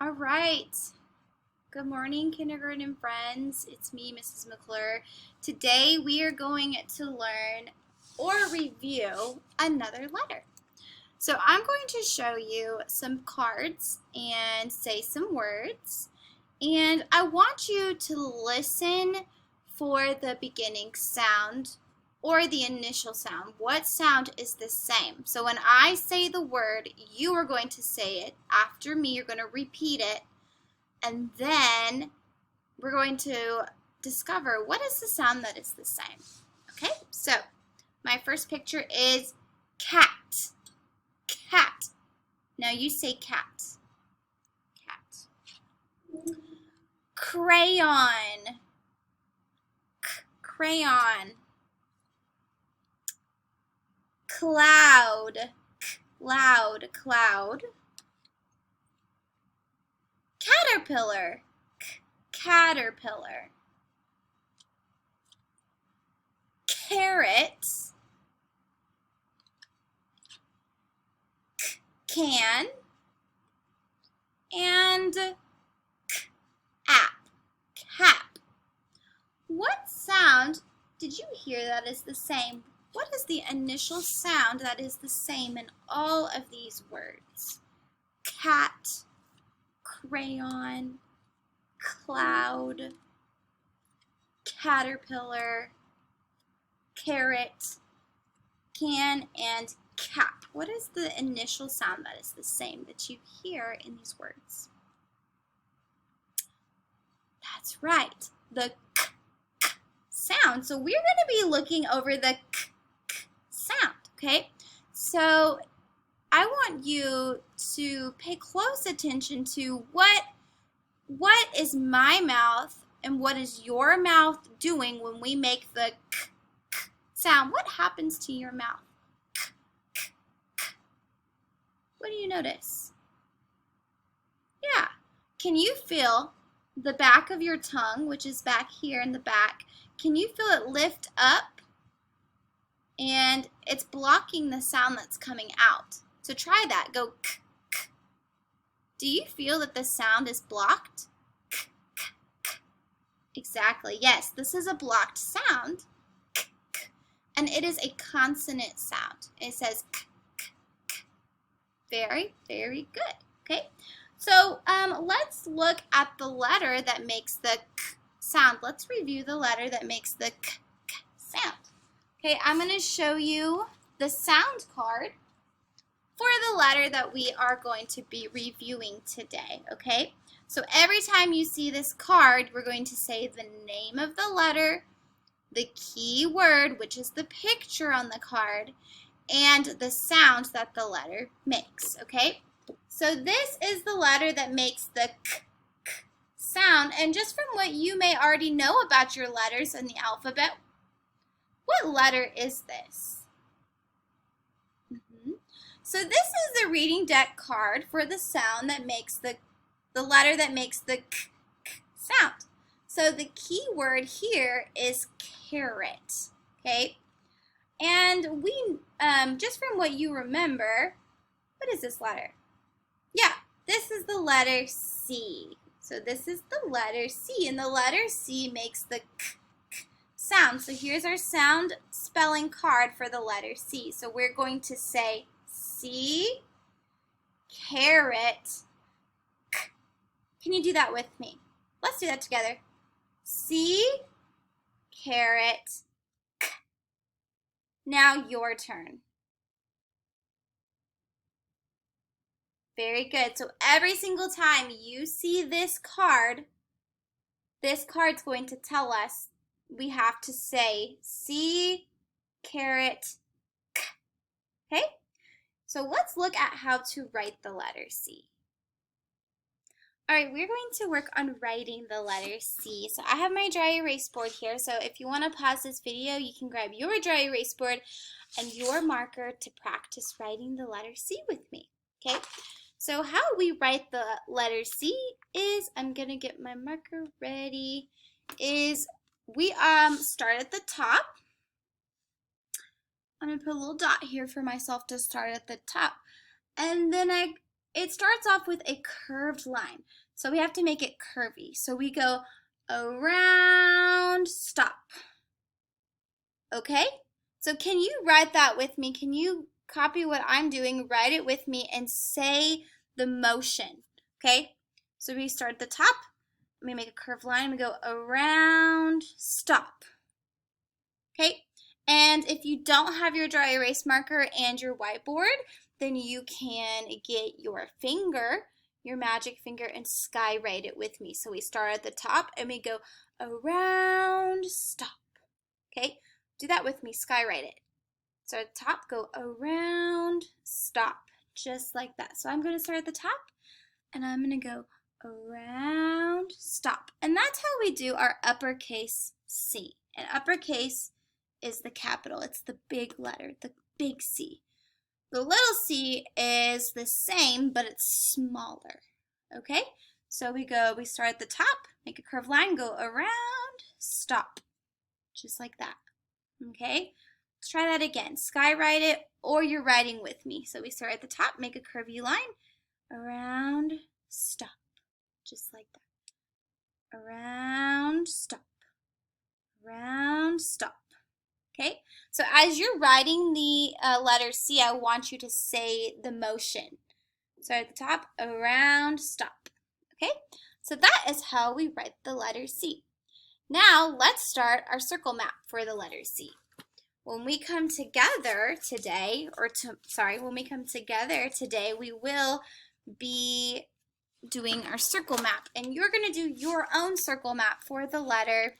All right. Good morning, kindergarten friends. It's me, Mrs. McClure. Today we are going to learn or review another letter. So I'm going to show you some cards and say some words. And I want you to listen for the beginning sound or the initial sound. What sound is the same? So when I say the word, you are going to say it after me. You're going to repeat it. And then we're going to discover what is the sound that is the same. Okay, so my first picture is cat. Cat. Now you say cat. Cat. Crayon. Crayon. Cloud. Cloud. Cloud. Caterpillar. Caterpillar. Carrot. Can. And app. Cap. What sound did you hear that is the same? What is the initial sound that is the same in all of these words? Cat, crayon, cloud, caterpillar, carrot, can, and cap. What is the initial sound that is the same that you hear in these words? That's right, the k sound. So we're going to be looking over the k sound, okay? So I want you to pay close attention to what is my mouth and what is your mouth doing when we make the k sound. What happens to your mouth? What do you notice? Yeah. Can you feel the back of your tongue, which is back here in the back? Can you feel it lift up? And it's blocking the sound that's coming out. So try that. Go k, k. Do you feel that the sound is blocked? K, k, k. Exactly. Yes, this is a blocked sound. K, k. And it is a consonant sound. It says k, k, k. Very, very good. Okay. So let's look at the letter that makes the k sound. Let's review the letter that makes the k, k sound. Okay, I'm going to show you the sound card for the letter that we are going to be reviewing today, okay? So every time you see this card, we're going to say the name of the letter, the key word, which is the picture on the card, and the sound that the letter makes, okay? So this is the letter that makes the k, k sound, and just from what you may already know about your letters in the alphabet, what letter is this? So this is the reading deck card for the sound that makes the letter that makes the k, k sound. So the key word here is carrot, okay? And we, just from what you remember, what is this letter? Yeah, this is the letter C. So this is the letter C, and the letter C makes the k, k sound. So here's our sound spelling card for the letter C. So we're going to say C, carrot, k. Can you do that with me? Let's do that together. C, carrot, k. Now your turn. Very good. So every single time you see this card's going to tell us we have to say C, carrot, k. Okay? So let's look at how to write the letter C. All right, we're going to work on writing the letter C. So I have my dry erase board here. So if you want to pause this video, you can grab your dry erase board and your marker to practice writing the letter C with me. Okay? So how we write the letter C is, I'm going to get my marker ready, is we start at the top. I'm going to put a little dot here for myself to start at the top. And then I it starts off with a curved line. So we have to make it curvy. So we go around, stop. Okay? So can you write that with me? Can you copy what I'm doing, write it with me, and say the motion? Okay? So we start at the top. We make a curved line. We go around, stop. Okay? And if you don't have your dry erase marker and your whiteboard, then you can get your finger, your magic finger, and skywrite it with me. So we start at the top and we go around, stop. Okay? Do that with me, skywrite it. So at the top, go around, stop, just like that. So I'm going to start at the top and I'm going to go around, stop. And that's how we do our uppercase C. And uppercase is the capital. It's the big letter, the big C. The little c is the same, but it's smaller. Okay? So we start at the top, make a curved line, go around, stop. Just like that. Okay? Let's try that again. Skywrite it, or you're writing with me. So we start at the top, make a curvy line, around, stop. Just like that. Around, stop. Around, stop. Okay, so as you're writing the letter C, I want you to say the motion. So at the top, around, stop. Okay, so that is how we write the letter C. Now let's start our circle map for the letter C. When we come together today, we will be doing our circle map, and you're going to do your own circle map for the letter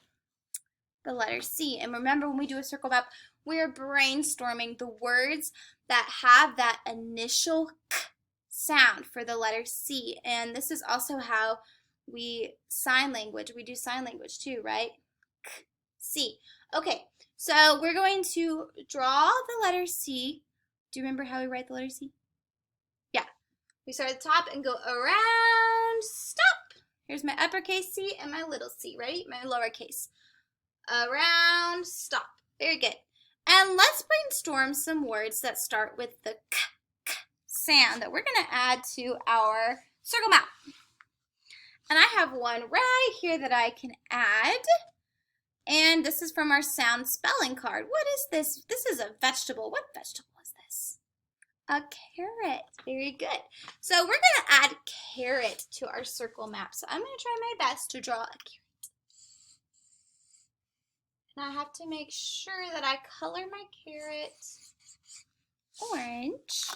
C. And remember, when we do a circle map, we're brainstorming the words that have that initial k sound for the letter C. And this is also how we sign language. We do sign language too, right? K, C. Okay, so we're going to draw the letter C. Do you remember how we write the letter C? Yeah. We start at the top and go around, stop. Here's my uppercase C and my little c, right? My lowercase. Around, stop. Very good. And let's brainstorm some words that start with the k, k sound that we're going to add to our circle map. And I have one right here that I can add. And this is from our sound spelling card. What is this? This is a vegetable. What vegetable is this? A carrot. Very good. So we're going to add carrot to our circle map. So I'm going to try my best to draw a carrot. And I have to make sure that I color my carrot orange.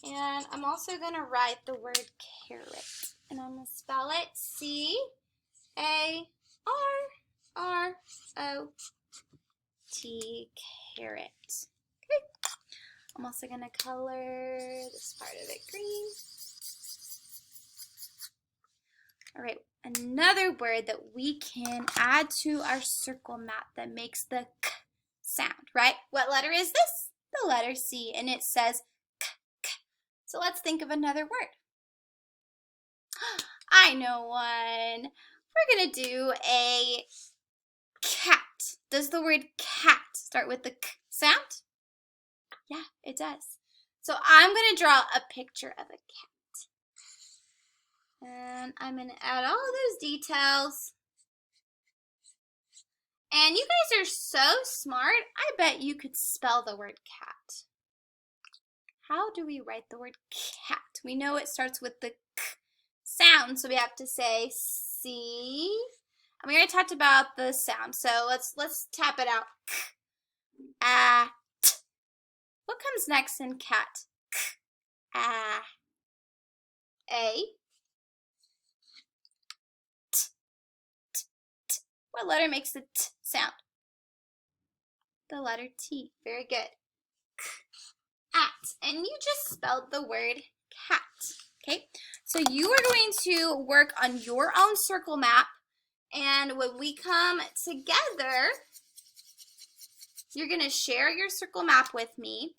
And I'm also going to write the word carrot. And I'm going to spell it C-A-R-R-O-T, carrot. Okay. I'm also going to color this part of it green. All right, another word that we can add to our circle map that makes the k sound, right? What letter is this? The letter C, and it says k, k. So let's think of another word. I know one. We're going to do a cat. Does the word cat start with the k sound? Yeah, it does. So I'm going to draw a picture of a cat. And I'm going to add all those details. And you guys are so smart, I bet you could spell the word cat. How do we write the word cat? We know it starts with the k sound, so we have to say C. And we already talked about the sound, so let's tap it out. K, a, t. What comes next in cat? K, a, What letter makes the t sound? The letter T. Very good. At. And you just spelled the word cat. Okay? So you are going to work on your own circle map. And when we come together, you're going to share your circle map with me.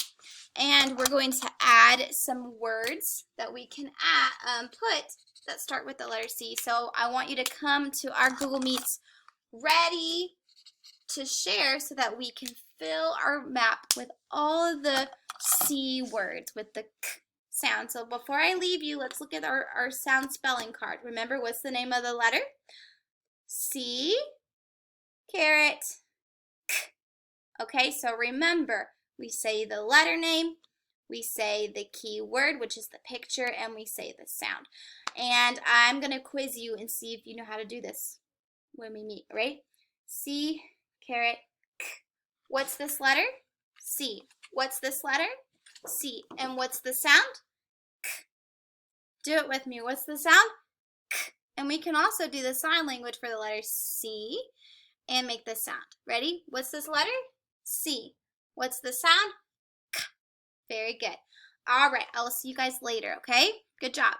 And we're going to add some words that we can put that start with the letter C. So I want you to come to our Google Meets ready to share so that we can fill our map with all of the C words with the K sound. So before I leave you, let's look at our sound spelling card. Remember, what's the name of the letter? C, caret, K. Okay, so remember, we say the letter name, we say the key word, which is the picture, and we say the sound. And I'm going to quiz you and see if you know how to do this when we meet, right? C, caret, K. What's this letter? C. What's this letter? C. And what's the sound? K. Do it with me. What's the sound? K. And we can also do the sign language for the letter C and make the sound. Ready? What's this letter? C. What's the sound? K. Very good. All right, I will see you guys later, okay? Good job.